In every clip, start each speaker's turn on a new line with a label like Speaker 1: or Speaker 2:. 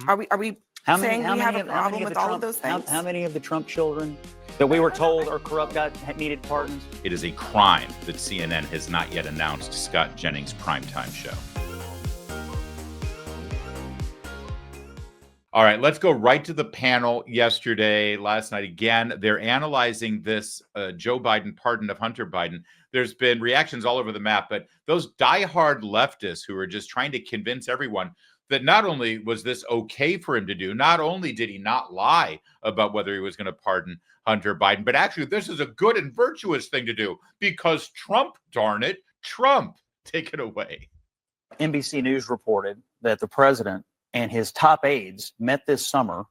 Speaker 1: Are we saying we have a problem with all of those things?
Speaker 2: How many of the Trump children that we were told are corrupt needed pardons?
Speaker 3: It is a crime that CNN has not yet announced Scott Jennings' primetime show. All right, let's go right to the panel yesterday, last night. Again, they're analyzing this Joe Biden pardon of Hunter Biden. There's been reactions all over the map, but those diehard leftists who are just trying to convince everyone that not only was this okay for him to do, not only did he not lie about whether he was going to pardon Hunter Biden, but actually this is a good and virtuous thing to do because Trump, darn it, Trump. Take it away.
Speaker 2: NBC News reported that the president and his top aides met this summer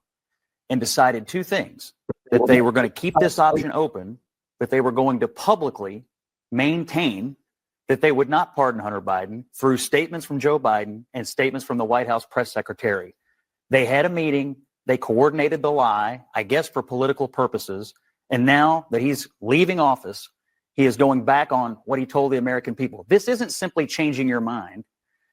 Speaker 2: and decided two things: that they were going to keep this option open, that they were going to publicly maintain that they would not pardon Hunter Biden through statements from Joe Biden and statements from the White House press secretary. They had a meeting. They coordinated the lie, I guess for political purposes. And now that he's leaving office, he is going back on what he told the American people. This isn't simply changing your mind.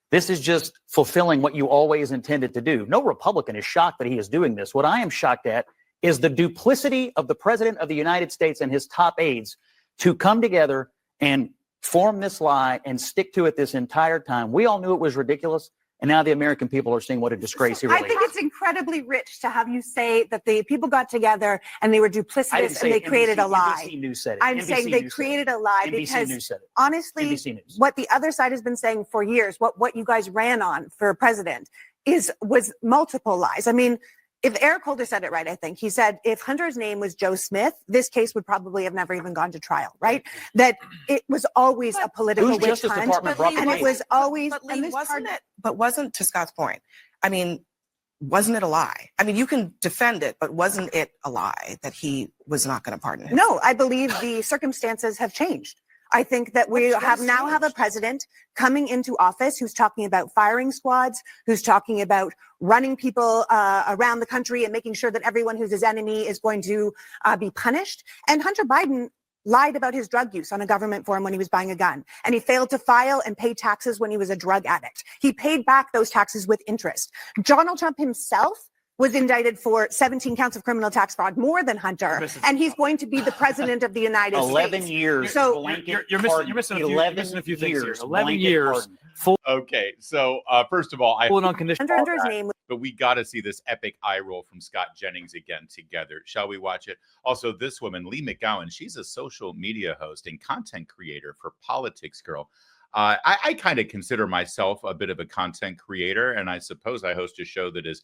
Speaker 2: This is just fulfilling what you always intended to do. No Republican is shocked that he is doing this. What I am shocked at is the duplicity of the president of the United States and his top aides to come together and form this lie and stick to it this entire time. We all knew it was ridiculous, and now the American people are seeing what a disgrace he really is.
Speaker 4: I think it's incredibly rich to have you say that the people got together and they were duplicitous and they created a lie.
Speaker 2: NBC News said it.
Speaker 4: I'm saying they created a lie because honestly, what the other side has been saying for years, what you guys ran on for president was multiple lies. I mean, if Eric Holder said it right, I think he said if Hunter's name was Joe Smith, this case would probably have never even gone to trial, right? That it was always a political witch hunt, and it was always.
Speaker 1: But wasn't, to Scott's point, I mean, wasn't it a lie? I mean, you can defend it, but wasn't it a lie that he was not going to pardon him?
Speaker 4: No, I believe the circumstances have changed. I think that we now have a president coming into office who's talking about firing squads, who's talking about running people around the country and making sure that everyone who's his enemy is going to be punished. And Hunter Biden lied about his drug use on a government forum when he was buying a gun. And he failed to file and pay taxes when he was a drug addict. He paid back those taxes with interest. Donald Trump himself was indicted for 17 counts of criminal tax fraud, more than Hunter, and he's going to be the president of the United States.
Speaker 2: 11 years.
Speaker 4: So
Speaker 5: you're missing a few things here. 11 years.
Speaker 3: Okay, so first of all,
Speaker 4: Hunter's name.
Speaker 3: But we got to see this epic eye roll from Scott Jennings again together. Shall we watch it? Also, this woman, Lee McGowan, she's a social media host and content creator for Politics Girl. I kind of consider myself a bit of a content creator, and I suppose I host a show that is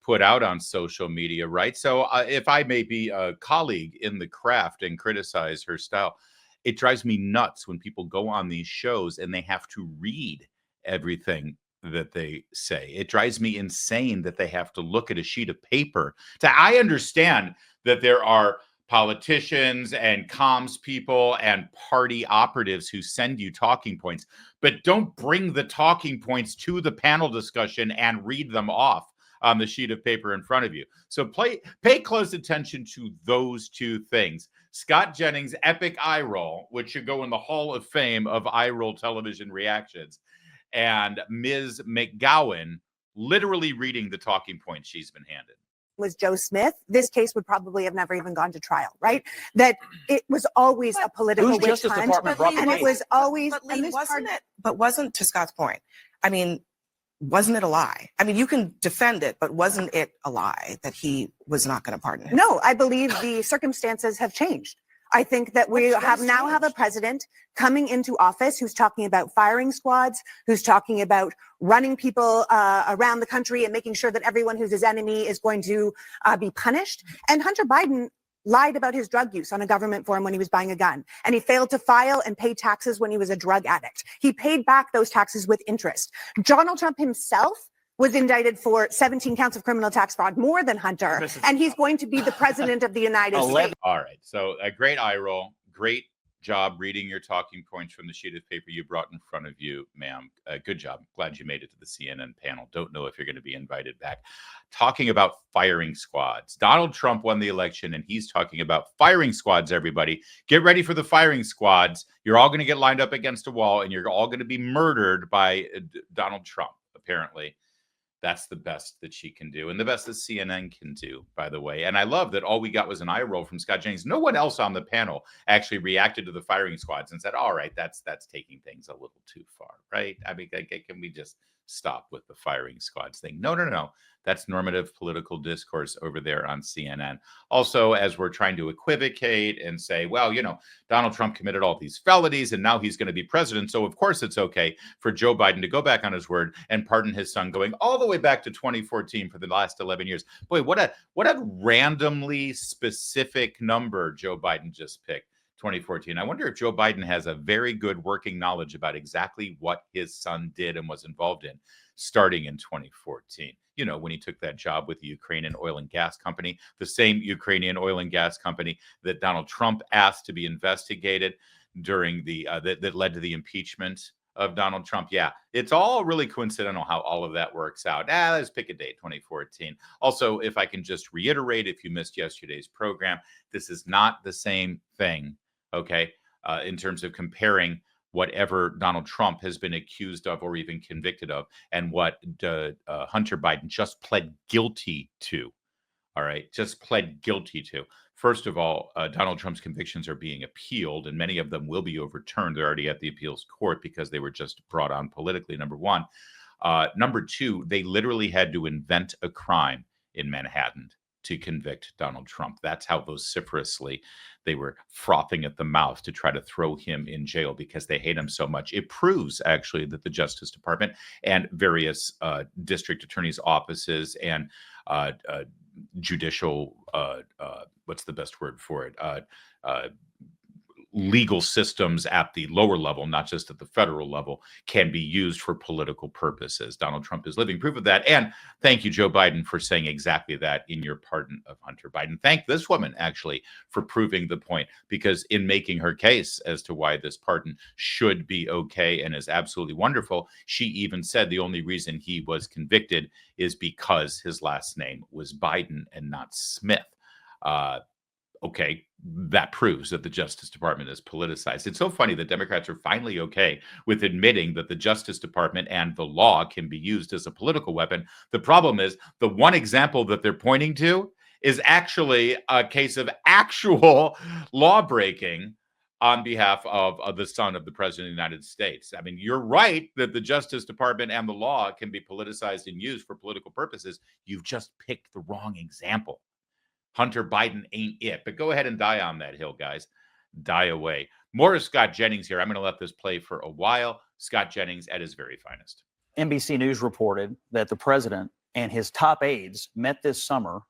Speaker 3: put out on social media, right? So if I may be a colleague in the craft and criticize her style, it drives me nuts when people go on these shows and they have to read everything that they say. It drives me insane that they have to look at a sheet of paper. I understand that there are politicians and comms people and party operatives who send you talking points, but don't bring the talking points to the panel discussion and read them off on the sheet of paper in front of you. So pay close attention to those two things. Scott Jennings' epic eye roll, which should go in the Hall of Fame of eye roll television reactions, and Ms. McGowan literally reading the talking points she's been handed.
Speaker 4: Was Joe Smith, this case would probably have never even gone to trial, right? That it was always a political witch hunt, and it was always.
Speaker 1: But wasn't, to Scott's point, I mean, wasn't it a lie? I mean, you can defend it, but wasn't it a lie that he was not going to pardon him?
Speaker 4: No, I believe the circumstances have changed. I think that we now have a president coming into office who's talking about firing squads, who's talking about running people around the country and making sure that everyone who's his enemy is going to be punished. And Hunter Biden lied about his drug use on a government forum when he was buying a gun, and he failed to file and pay taxes when he was a drug addict. He paid back those taxes with interest. Donald Trump himself was indicted for 17 counts of criminal tax fraud, more than Hunter, and he's going to be the president of the United States.
Speaker 3: All right, so a great eye roll, great job reading your talking points from the sheet of paper you brought in front of you, ma'am. Good job. Glad you made it to the CNN panel. Don't know if you're going to be invited back. Talking about firing squads. Donald Trump won the election, and he's talking about firing squads, everybody. Get ready for the firing squads. You're all going to get lined up against a wall, and you're all going to be murdered by Donald Trump, apparently. That's the best that she can do, and the best that CNN can do, by the way. And I love that all we got was an eye roll from Scott Jennings. No one else on the panel actually reacted to the firing squads and said, "All right, that's taking things a little too far, right? I mean, can we just stop with the firing squads thing?" No, no, no. That's normative political discourse over there on CNN. Also, as we're trying to equivocate and say, well, Donald Trump committed all these felonies and now he's going to be president. So, of course, it's okay for Joe Biden to go back on his word and pardon his son going all the way back to 2014 for the last 11 years. Boy, what a randomly specific number Joe Biden just picked. 2014. I wonder if Joe Biden has a very good working knowledge about exactly what his son did and was involved in starting in 2014. When he took that job with the Ukrainian oil and gas company, the same Ukrainian oil and gas company that Donald Trump asked to be investigated during that led to the impeachment of Donald Trump. Yeah, it's all really coincidental how all of that works out. Let's pick a date, 2014. Also, if I can just reiterate, if you missed yesterday's program, this is not the same thing. Okay, in terms of comparing whatever Donald Trump has been accused of or even convicted of and what Hunter Biden just pled guilty to. All right, just pled guilty to. First of all, Donald Trump's convictions are being appealed, and many of them will be overturned. They're already at the appeals court because they were just brought on politically, number one. Number two, they literally had to invent a crime in Manhattan to convict Donald Trump. That's how vociferously they were frothing at the mouth to try to throw him in jail because they hate him so much. It proves actually that the Justice Department and various district attorneys' offices and judicial, what's the best word for it? Legal systems at the lower level, not just at the federal level, can be used for political purposes. Donald Trump is living proof of that. And thank you, Joe Biden, for saying exactly that in your pardon of Hunter Biden. Thank this woman, actually, for proving the point, because in making her case as to why this pardon should be okay and is absolutely wonderful, she even said the only reason he was convicted is because his last name was Biden and not Smith. Okay, that proves that the Justice Department is politicized. It's so funny that Democrats are finally okay with admitting that the Justice Department and the law can be used as a political weapon. The problem is the one example that they're pointing to is actually a case of actual law breaking on behalf of the son of the president of the United States. I mean, you're right that the Justice Department and the law can be politicized and used for political purposes. You've just picked the wrong example. Hunter Biden ain't it. But go ahead and die on that hill, guys. Die away. More of Scott Jennings here. I'm going to let this play for a while. Scott Jennings at his very finest.
Speaker 2: NBC News reported that the president and his top aides met this summer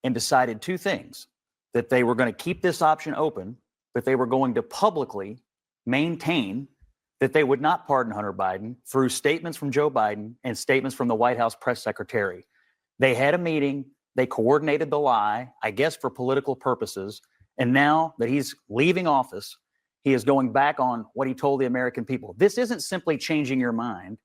Speaker 2: and decided two things: that they were going to keep this option open, but they were going to publicly maintain that they would not pardon Hunter Biden through statements from Joe Biden and statements from the White House press secretary. They had a meeting. They coordinated the lie, I guess, for political purposes. And now that he's leaving office, he is going back on what he told the American people. This isn't simply changing your mind.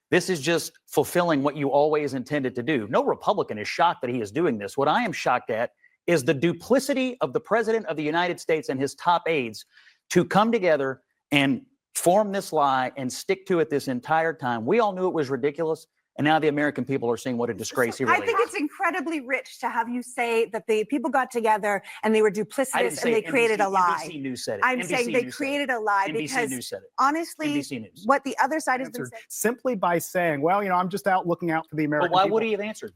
Speaker 2: This is just fulfilling what you always intended to do. No Republican is shocked that he is doing this. What I am shocked at is the duplicity of the president of the United States and his top aides to come together and form this lie and stick to it this entire time. We all knew it was ridiculous. And now the American people are seeing what a disgrace he really is.
Speaker 4: I think it's incredibly rich to have you say that the people got together and they were duplicitous and they created a lie.
Speaker 2: NBC News said it.
Speaker 4: I'm saying they created a lie because
Speaker 2: NBC News said it.
Speaker 4: Honestly, what the other side has been saying.
Speaker 6: Simply by saying, well, I'm just out looking out for the American
Speaker 2: people. But why
Speaker 6: people.
Speaker 2: would he have answered?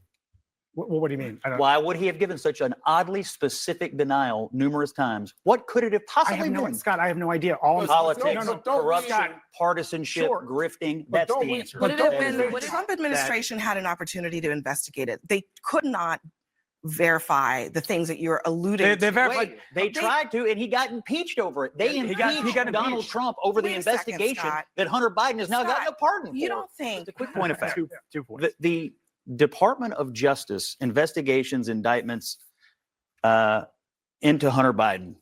Speaker 6: What do you mean?
Speaker 2: Why would he have given such an oddly specific denial numerous times? What could it have possibly been?
Speaker 6: Scott, I have no idea. All
Speaker 2: politics, corruption, partisanship, grifting. That's the answer.
Speaker 1: Would it have been? The Trump administration had an opportunity to investigate it. They could not verify the things that you're alluding to.
Speaker 2: They tried to, and he got impeached over it. They impeached Donald Trump over the investigation that Hunter Biden has now gotten a pardon for.
Speaker 1: You don't think?
Speaker 2: Just a quick point of fact.
Speaker 6: 2 points.
Speaker 2: The Department of Justice investigations, indictments into Hunter Biden.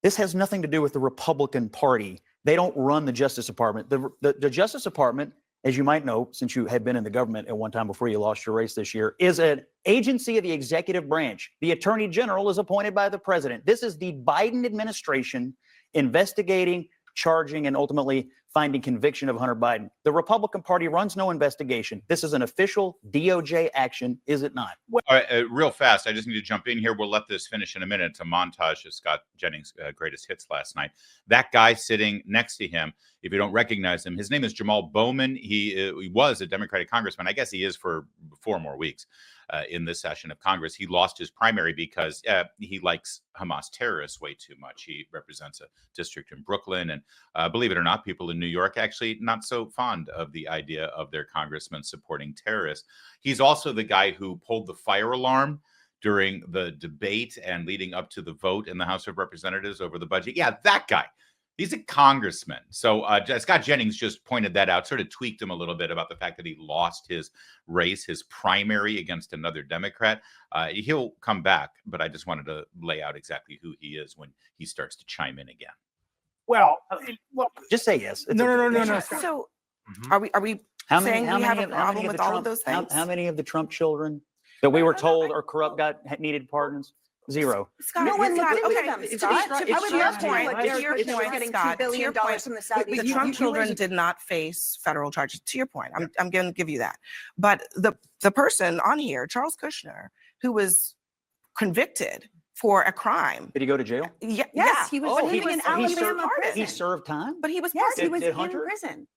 Speaker 2: This has nothing to do with the Republican Party. They don't run the Justice Department. The Justice Department, as you might know, since you had been in the government at one time before you lost your race this year, is an agency of the executive branch. The Attorney General is appointed by the president. This is the Biden administration investigating, charging, and ultimately finding conviction of Hunter Biden. The Republican Party runs no investigation. This is an official DOJ action, is it not?
Speaker 3: All right, real fast, I just need to jump in here. We'll let this finish in a minute. It's a montage of Scott Jennings' greatest hits last night. That guy sitting next to him, if you don't recognize him, his name is Jamal Bowman. He was a Democratic congressman. I guess he is for 4 more weeks in this session of Congress. He lost his primary because he likes Hamas terrorists way too much. He represents a district in Brooklyn. And believe it or not, people in New York actually not so fond of the idea of their congressman supporting terrorists. He's also the guy who pulled the fire alarm during the debate and leading up to the vote in the House of Representatives over the budget. Yeah, that guy. He's a congressman. So Scott Jennings just pointed that out, sort of tweaked him a little bit about the fact that he lost his race, his primary against another Democrat. He'll come back, but I just wanted to lay out exactly who he is when he starts to chime in again.
Speaker 6: Well,
Speaker 2: Just say yes. It's
Speaker 6: no.
Speaker 2: okay.
Speaker 1: So
Speaker 3: Mhm.
Speaker 1: are we saying we have a problem with all of those things?
Speaker 2: How many of the Trump children that we were told are corrupt needed pardons? 0.
Speaker 1: Scott,
Speaker 4: No one
Speaker 1: Scott,
Speaker 4: looked into
Speaker 1: okay,
Speaker 4: them,
Speaker 1: to
Speaker 4: Scott.
Speaker 1: be-
Speaker 4: I
Speaker 1: to
Speaker 4: would
Speaker 1: your
Speaker 4: love to know
Speaker 1: point,
Speaker 4: what
Speaker 1: to
Speaker 4: Jared
Speaker 1: your
Speaker 4: Kushner was
Speaker 1: point,
Speaker 4: getting
Speaker 1: Scott,
Speaker 4: $2 billion
Speaker 1: to your point,
Speaker 4: from the Saudis.
Speaker 1: the Trump children did not face federal charges. To your point, I'm going to give you that. But the person on here, Charles Kushner, who was convicted for a crime.
Speaker 2: Did he go to jail?
Speaker 1: Yeah,
Speaker 4: Yes, he was
Speaker 2: Oh,
Speaker 4: living in Alabama
Speaker 1: pardoned.
Speaker 2: He
Speaker 4: prison.
Speaker 2: served time?
Speaker 1: but he was
Speaker 4: Yes, he
Speaker 1: pardoned.
Speaker 4: was
Speaker 2: Did
Speaker 4: in
Speaker 2: Hunter?
Speaker 4: prison.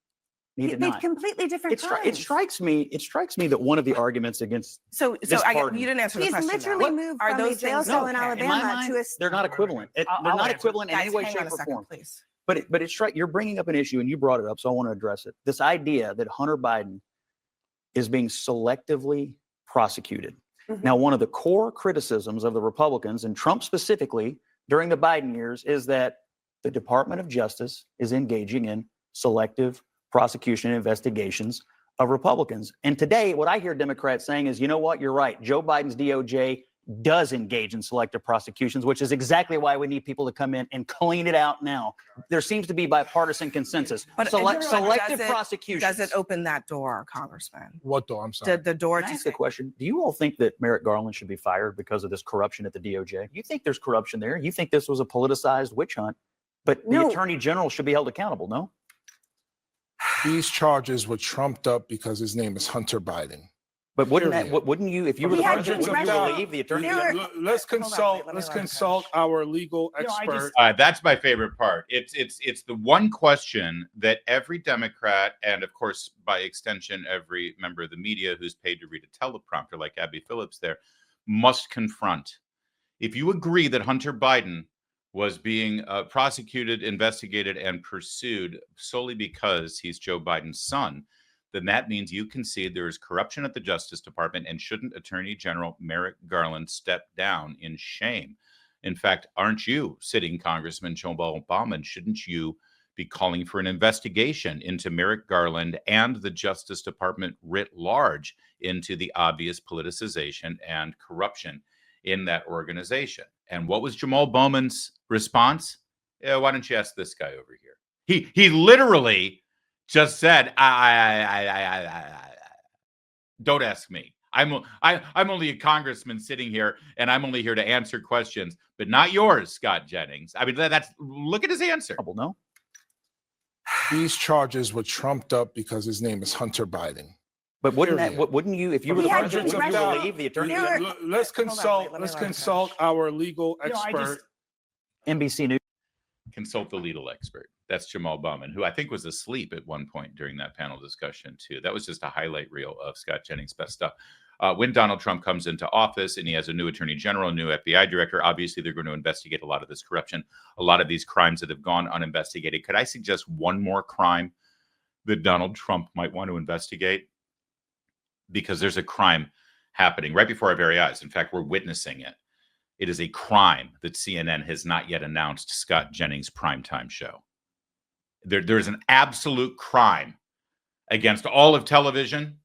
Speaker 2: He did
Speaker 4: They've
Speaker 2: not.
Speaker 4: completely different
Speaker 2: It
Speaker 4: crimes.
Speaker 2: strikes me that one of the arguments against
Speaker 1: So
Speaker 2: This
Speaker 1: you
Speaker 2: pardon.
Speaker 1: didn't answer the
Speaker 4: He's
Speaker 1: question.
Speaker 4: literally
Speaker 1: though.
Speaker 4: moved
Speaker 1: Are
Speaker 4: from a
Speaker 1: those
Speaker 4: jail
Speaker 1: things
Speaker 4: cell in
Speaker 1: okay?
Speaker 2: in my
Speaker 4: Alabama
Speaker 2: mind,
Speaker 4: to a
Speaker 2: they're not equivalent. They're
Speaker 6: I'll
Speaker 2: not
Speaker 6: answer.
Speaker 2: equivalent in
Speaker 1: Guys,
Speaker 2: any way,
Speaker 1: hang
Speaker 2: shape,
Speaker 1: on a
Speaker 2: or
Speaker 1: second,
Speaker 2: form.
Speaker 1: please.
Speaker 2: But you're bringing up an issue, and you brought it up, so I want to address it. This idea that Hunter Biden is being selectively prosecuted.
Speaker 4: Mhm.
Speaker 2: Now, one of the core criticisms of the Republicans, and Trump specifically, during the Biden years, is that the Department of Justice is engaging in selective prosecution and investigations of Republicans. And today, what I hear Democrats saying is, you know what, you're right. Joe Biden's DOJ does engage in selective prosecutions, which is exactly why we need people to come in and clean it out now. There seems to be bipartisan consensus.
Speaker 1: But
Speaker 2: Selective
Speaker 1: does
Speaker 2: prosecutions.
Speaker 1: it open that door, Congressman?
Speaker 7: What door? I'm sorry.
Speaker 1: The door
Speaker 2: Can I
Speaker 1: to
Speaker 2: ask a question? Do you all think that Merrick Garland should be fired because of this corruption at the DOJ? You think there's corruption there? You think this was a politicized witch hunt? But the
Speaker 4: No.
Speaker 2: Attorney General should be held accountable, no?
Speaker 7: These charges were trumped up because his name is Hunter Biden.
Speaker 2: But wouldn't
Speaker 7: Period.
Speaker 2: wouldn't you, if you were
Speaker 4: He
Speaker 2: the
Speaker 4: had
Speaker 2: president,
Speaker 4: to
Speaker 2: would you
Speaker 4: direct-
Speaker 2: believe the Attorney
Speaker 4: There
Speaker 2: General?
Speaker 4: were-
Speaker 7: Let's
Speaker 1: Hold on,
Speaker 7: consult.
Speaker 1: let me
Speaker 7: Let's
Speaker 1: let him
Speaker 7: consult
Speaker 1: finish.
Speaker 7: our legal
Speaker 6: No, I
Speaker 7: expert.
Speaker 3: That's my favorite part. It's the one question that every Democrat, and of course, by extension, every member of the media who's paid to read a teleprompter, like Abby Phillips there, must confront. If you agree that Hunter Biden was being prosecuted, investigated, and pursued solely because he's Joe Biden's son, then that means you concede there is corruption at the Justice Department, and shouldn't Attorney General Merrick Garland step down in shame? In fact, aren't you sitting Congressman Joe Obama, and shouldn't you be calling for an investigation into Merrick Garland and the Justice Department writ large into the obvious politicization and corruption in that organization? And what was Jamal Bowman's response? Why don't you ask this guy over here? He literally just said, don't ask me. I'm only a congressman sitting here, and I'm only here to answer questions, but not yours, Scott Jennings. I mean, look at his answer.
Speaker 2: No.
Speaker 7: These charges were trumped up because his name is Hunter Biden.
Speaker 2: But wouldn't
Speaker 7: Period.
Speaker 2: wouldn't you, if you were
Speaker 4: He
Speaker 2: the
Speaker 4: had
Speaker 2: president,
Speaker 4: to
Speaker 2: would you
Speaker 4: direct-
Speaker 2: believe the Attorney
Speaker 4: There
Speaker 2: General?
Speaker 4: were-
Speaker 7: Let's
Speaker 1: Hold on,
Speaker 7: consult.
Speaker 1: let me
Speaker 7: Let's
Speaker 1: let him
Speaker 7: consult our legal
Speaker 6: I
Speaker 7: expert.
Speaker 6: just-
Speaker 2: NBC News.
Speaker 3: Consult the legal expert. That's Jamal Bowman, who I think was asleep at one point during that panel discussion, too. That was just a highlight reel of Scott Jennings' best stuff. When Donald Trump comes into office and he has a new attorney general, a new FBI director, obviously they're going to investigate a lot of this corruption, a lot of these crimes that have gone uninvestigated. Could I suggest one more crime that Donald Trump might want to investigate? Because there's a crime happening right before our very eyes. In fact, we're witnessing it. It is a crime that CNN has not yet announced Scott Jennings' primetime show. There's an absolute crime against all of television,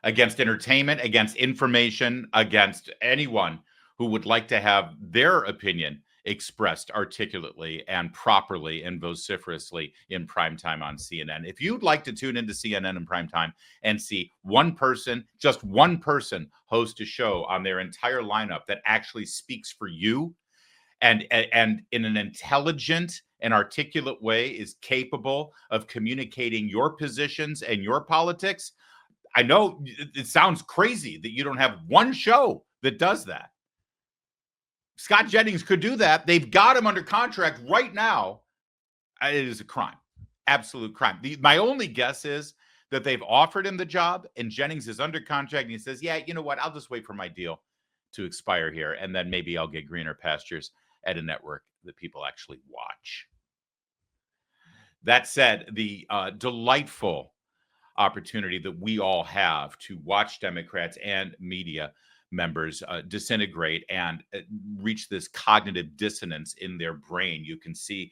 Speaker 3: against entertainment, against information, against anyone who would like to have their opinion expressed articulately and properly and vociferously in primetime on CNN. If you'd like to tune into CNN in primetime and see one person, just one person, host a show on their entire lineup that actually speaks for you and in an intelligent and articulate way is capable of communicating your positions and your politics, I know it sounds crazy that you don't have one show that does that. Scott Jennings could do that. They've got him under contract right now. It is a crime, absolute crime. My only guess is that they've offered him the job and Jennings is under contract and he says, yeah, you know what? I'll just wait for my deal to expire here. And then maybe I'll get greener pastures at a network that people actually watch. That said, the delightful opportunity that we all have to watch Democrats and media members disintegrate and reach this cognitive dissonance in their brain. You can see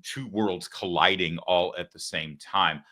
Speaker 3: two worlds colliding all at the same time.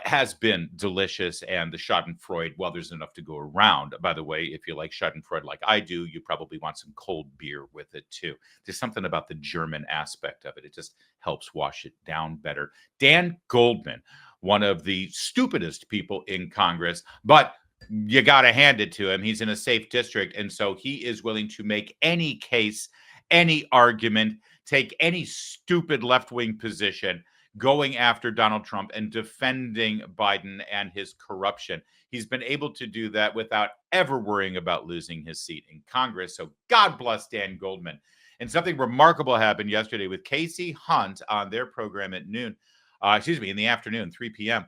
Speaker 3: Has been delicious. And the Schadenfreude, well, there's enough to go around. By the way, if you like Schadenfreude like I do, you probably want some cold beer with it too. There's something about the German aspect of it. It just helps wash it down better. Dan Goldman, one of the stupidest people in Congress, but you got to hand it to him. He's in a safe district. And so he is willing to make any case, any argument, take any stupid left-wing position going after Donald Trump and defending Biden and his corruption. He's been able to do that without ever worrying about losing his seat in Congress. So God bless Dan Goldman. And something remarkable happened yesterday with Casey Hunt on their program at noon. In the afternoon, 3 p.m.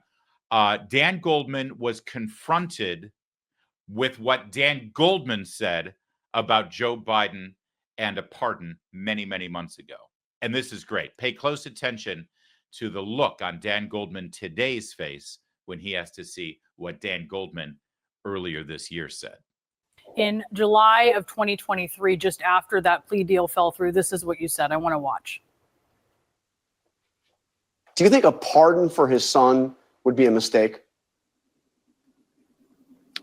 Speaker 3: Dan Goldman was confronted with what Dan Goldman said about Joe Biden and a pardon many, many months ago. And this is great. Pay close attention to the look on Dan Goldman today's face when he has to see what Dan Goldman earlier this year said.
Speaker 8: In July of 2023, just after that plea deal fell through, this is what you said. I want to watch.
Speaker 9: Do you think a pardon for his son would be a mistake?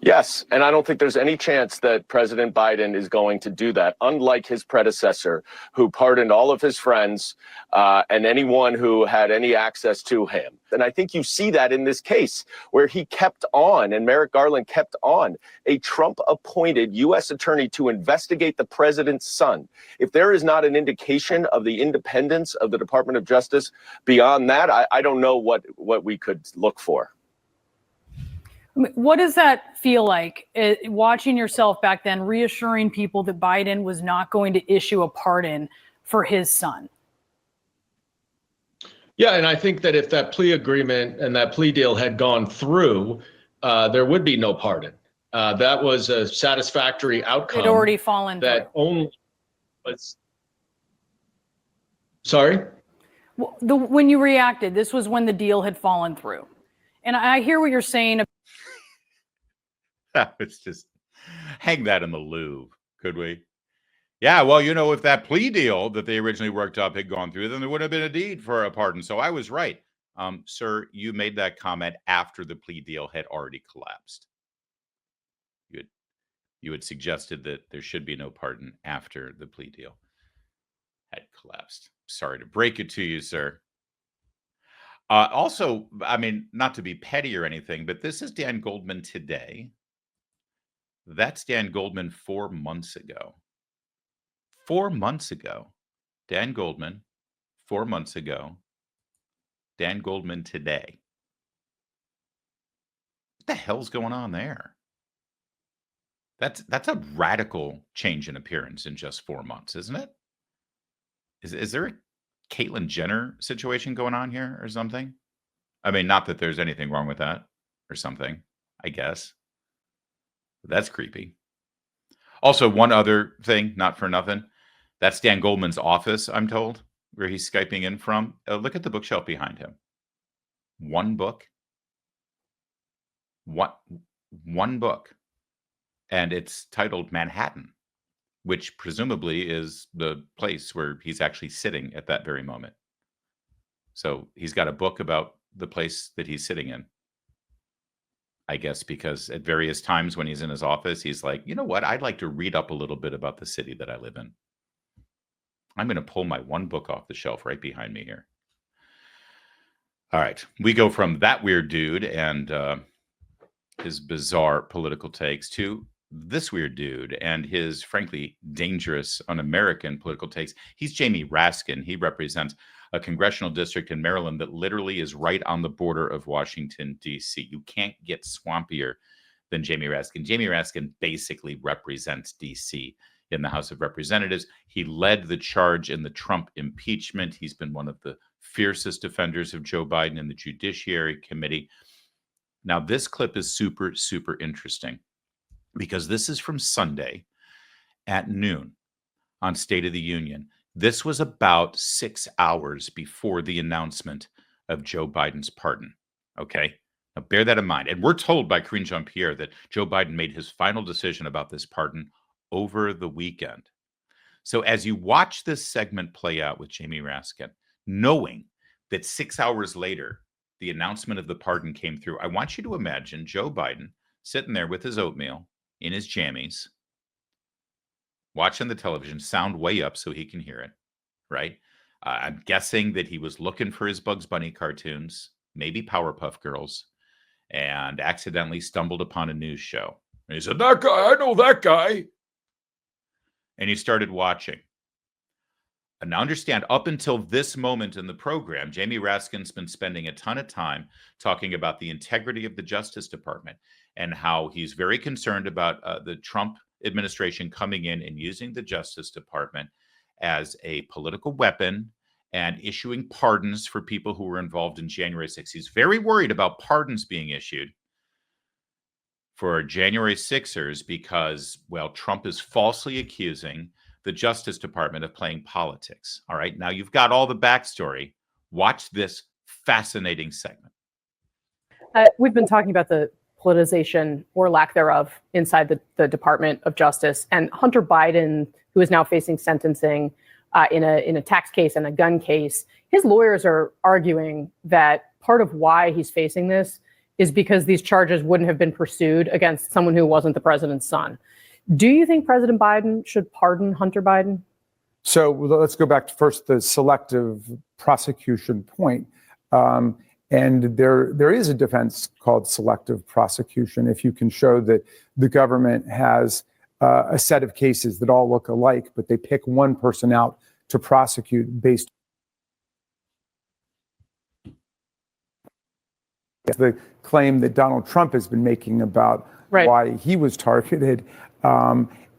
Speaker 10: Yes, and I don't think there's any chance that President Biden is going to do that, unlike his predecessor, who pardoned all of his friends and anyone who had any access to him. And I think you see that in this case, where he kept on, and Merrick Garland kept on, a Trump-appointed U.S. attorney to investigate the president's son. If there is not an indication of the independence of the Department of Justice beyond that, I don't know what we could look for.
Speaker 8: What does that feel like, watching yourself back then, reassuring people that Biden was not going to issue a pardon for his son?
Speaker 11: Yeah, and I think that if that plea agreement and that plea deal had gone through, there would be no pardon. That was a satisfactory outcome.
Speaker 8: It had already fallen
Speaker 11: that
Speaker 8: through.
Speaker 11: Only was. Sorry?
Speaker 8: When you reacted, this was when the deal had fallen through. And I hear what you're saying.
Speaker 3: It's just hang that in the Louvre, could we? Yeah, well, you know, if that plea deal that they originally worked up had gone through, then there would have been a need for a pardon. So I was right. Sir, you made that comment after the plea deal had already collapsed. You had suggested that there should be no pardon after the plea deal had collapsed. Sorry to break it to you, sir. Also, I mean, not to be petty or anything, but this is Dan Goldman today. That's Dan Goldman 4 months ago. 4 months ago. Dan Goldman, 4 months ago. Dan Goldman today. What the hell's going on there? That's a radical change in appearance in just 4 months, isn't it? Is there a Caitlyn Jenner situation going on here or something? I mean, not that there's anything wrong with that or something, I guess. But that's creepy. Also, one other thing, not for nothing. That's Dan Goldman's office, I'm told, where he's Skyping in from. Look at the bookshelf behind him. One book. One book. And it's titled Manhattan, which presumably is the place where he's actually sitting at that very moment. So he's got a book about the place that he's sitting in. I guess because at various times when he's in his office, he's like, you know what? I'd like to read up a little bit about the city that I live in. I'm going to pull my one book off the shelf right behind me here. All right. We go from that weird dude and his bizarre political takes to this weird dude and his, frankly, dangerous un-American political takes. He's Jamie Raskin. He represents a congressional district in Maryland that literally is right on the border of Washington, D.C. You can't get swampier than Jamie Raskin. Jamie Raskin basically represents D.C. in the House of Representatives. He led the charge in the Trump impeachment. He's been one of the fiercest defenders of Joe Biden in the Judiciary Committee. Now, this clip is super, super interesting because this is from Sunday at noon on State of the Union. This was about 6 hours before the announcement of Joe Biden's pardon. Okay? Now, bear that in mind. And we're told by Karine Jean-Pierre that Joe Biden made his final decision about this pardon over the weekend. So as you watch this segment play out with Jamie Raskin, knowing that 6 hours later, the announcement of the pardon came through, I want you to imagine Joe Biden sitting there with his oatmeal in his jammies, watching the television, sound way up so he can hear it, right? I'm guessing that he was looking for his Bugs Bunny cartoons, maybe Powerpuff Girls, and accidentally stumbled upon a news show. And he said, "That guy, I know that guy." And he started watching. And now understand, up until this moment in the program, Jamie Raskin's been spending a ton of time talking about the integrity of the Justice Department and how he's very concerned about the Trump administration coming in and using the Justice Department as a political weapon and issuing pardons for people who were involved in January 6th. He's very worried about pardons being issued for January 6ers because, well, Trump is falsely accusing the Justice Department of playing politics. All right. Now you've got all the backstory. Watch this fascinating segment.
Speaker 12: We've been talking about the politicization or lack thereof inside the Department of Justice, and Hunter Biden, who is now facing sentencing in a tax case and a gun case, his lawyers are arguing that part of why he's facing this is because these charges wouldn't have been pursued against someone who wasn't the president's son. Do you think President Biden should pardon Hunter Biden?
Speaker 13: So let's go back to first the selective prosecution point. And there is a defense called selective prosecution. If you can show that the government has a set of cases that all look alike, but they pick one person out to prosecute based on the claim that Donald Trump has been making about why he was targeted.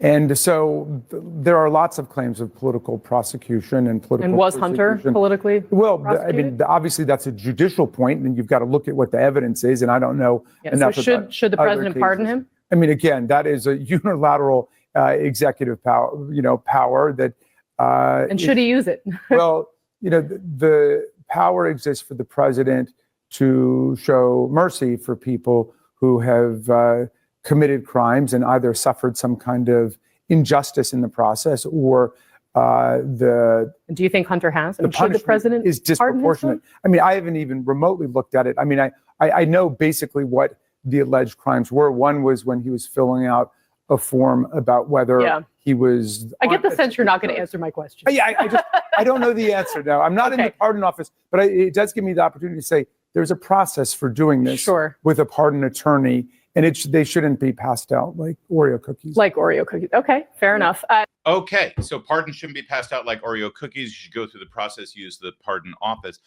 Speaker 13: And so there are lots of claims of political prosecution and political.
Speaker 12: And was Hunter politically?
Speaker 13: Well, I mean, obviously that's a judicial point, and you've got to look at what the evidence is. And I don't know enough
Speaker 12: so
Speaker 13: about
Speaker 12: should the president pardon him?
Speaker 13: I mean, again, that is a unilateral executive power, power that.
Speaker 12: And should he use it?
Speaker 13: Well, the power exists for the president to show mercy for people who have committed crimes and either suffered some kind of injustice in the process or
Speaker 12: Do you think Hunter has?
Speaker 13: The
Speaker 12: should the president
Speaker 13: is disproportionate. I mean, I haven't even remotely looked at it. I mean, I know basically what the alleged crimes were. One was when he was filling out a form about whether he was.
Speaker 12: I get the sense you're not going to answer my question.
Speaker 13: I don't know the answer now. I'm not in the pardon office, but it does give me the opportunity to say there's a process for doing this with a pardon attorney, and they shouldn't be passed out like Oreo cookies.
Speaker 12: Like Oreo cookies. Okay, fair enough.
Speaker 3: Okay, so pardon shouldn't be passed out like Oreo cookies. You should go through the process, use the pardon office.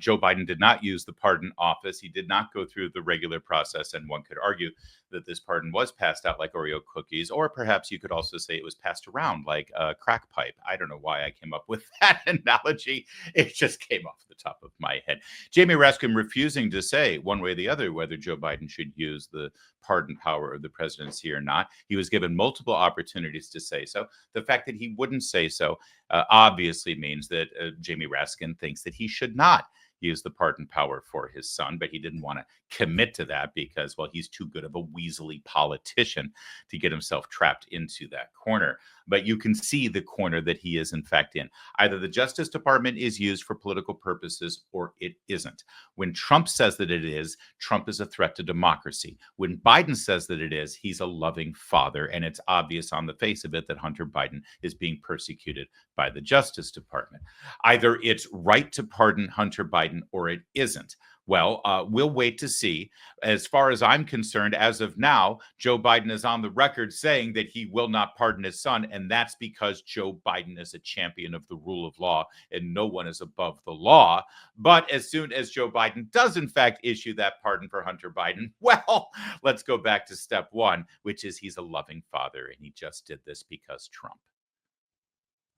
Speaker 3: Joe Biden did not use the pardon office. He did not go through the regular process, and one could argue that this pardon was passed out like Oreo cookies, or perhaps you could also say it was passed around like a crack pipe. I don't know why I came up with that analogy. It just came off the top of my head. Jamie Raskin refusing to say one way or the other whether Joe Biden should use the pardon power of the presidency or not. He was given multiple opportunities to say so. The fact that he wouldn't say so obviously means that Jamie Raskin thinks that he should not use the pardon power for his son, but he didn't want to commit to that because, well, he's too good of a weaselly politician to get himself trapped into that corner. But you can see the corner that he is in fact in. Either the Justice Department is used for political purposes or it isn't. When Trump says that it is, Trump is a threat to democracy. When Biden says that it is, he's a loving father, and it's obvious on the face of it that Hunter Biden is being persecuted by the Justice Department. Either it's right to pardon Hunter Biden or it isn't. Well, we'll wait to see. As far as I'm concerned, as of now, Joe Biden is on the record saying that he will not pardon his son, and that's because Joe Biden is a champion of the rule of law, and no one is above the law. But as soon as Joe Biden does, in fact, issue that pardon for Hunter Biden, well, let's go back to step one, which is he's a loving father, and he just did this because Trump.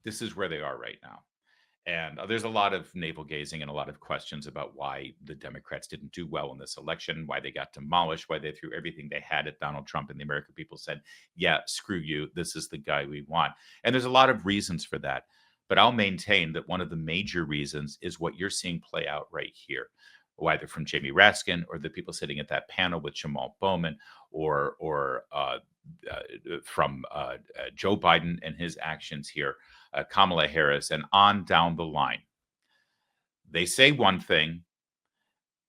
Speaker 3: This is where they are right now. And there's a lot of navel gazing and a lot of questions about why the Democrats didn't do well in this election, why they got demolished, why they threw everything they had at Donald Trump, and the American people said, yeah, screw you. This is the guy we want. And there's a lot of reasons for that. But I'll maintain that one of the major reasons is what you're seeing play out right here, either from Jamie Raskin or the people sitting at that panel with Jamal Bowman or from Joe Biden and his actions here. Kamala Harris, and on down the line. They say one thing,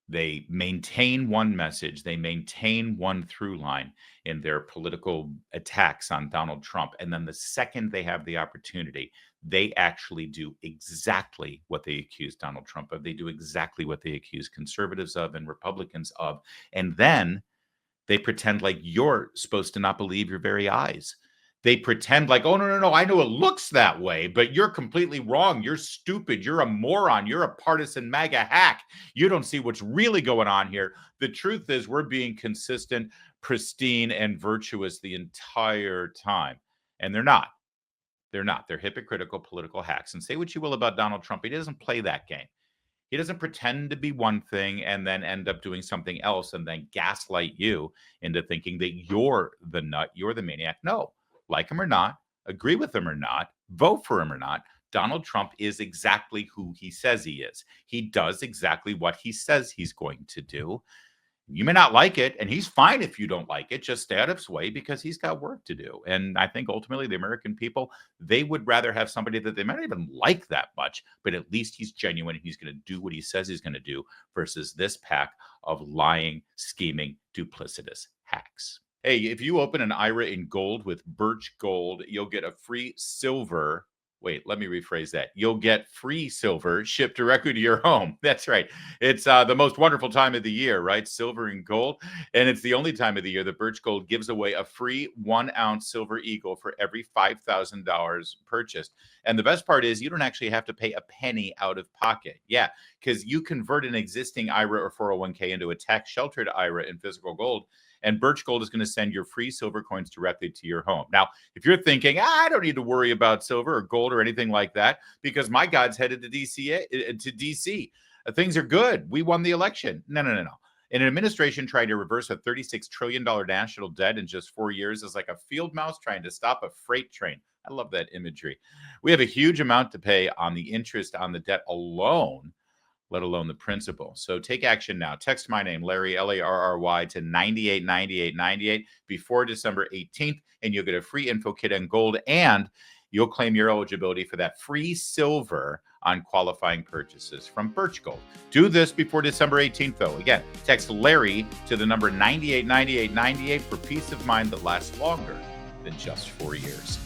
Speaker 3: they maintain one message, they maintain one through line in their political attacks on Donald Trump. And then the second they have the opportunity, they actually do exactly what they accuse Donald Trump of. They do exactly what they accuse conservatives of and Republicans of. And then they pretend like you're supposed to not believe your very eyes. They pretend like, oh, no, I know it looks that way, but you're completely wrong. You're stupid. You're a moron. You're a partisan MAGA hack. You don't see what's really going on here. The truth is we're being consistent, pristine, and virtuous the entire time. And they're not. They're not. They're hypocritical political hacks. And say what you will about Donald Trump. He doesn't play that game. He doesn't pretend to be one thing and then end up doing something else and then gaslight you into thinking that you're the nut, you're the maniac. No. Like him or not, agree with him or not, vote for him or not, Donald Trump is exactly who he says he is. He does exactly what he says he's going to do. You may not like it, and he's fine if you don't like it. Just stay out of his way because he's got work to do. And I think ultimately the American people, they would rather have somebody that they might not even like that much, but at least he's genuine. He's going to do what he says he's going to do versus this pack of lying, scheming, duplicitous hacks. Hey, if you open an IRA in gold with Birch Gold, you'll get a free silver. Wait, let me rephrase that. You'll get free silver shipped directly to your home. That's right. It's the most wonderful time of the year, right? Silver and gold. And it's the only time of the year that Birch Gold gives away a free 1-ounce silver eagle for every $5,000 purchased. And the best part is you don't actually have to pay a penny out of pocket. Yeah, because you convert an existing IRA or 401k into a tax-sheltered IRA in physical gold. And Birch Gold is going to send your free silver coins directly to your home. Now, if you're thinking, I don't need to worry about silver or gold or anything like that, because my God's headed to DC. Things are good. We won the election. No. An administration trying to reverse a $36 trillion national debt in just 4 years is like a field mouse trying to stop a freight train. I love that imagery. We have a huge amount to pay on the interest on the debt alone, let alone the principal. So take action now. Text my name, Larry, Larry, to 989898 before December 18th, and you'll get a free info kit on gold, and you'll claim your eligibility for that free silver on qualifying purchases from Birch Gold. Do this before December 18th, though. Again, text Larry to the number 989898 for peace of mind that lasts longer than just 4 years.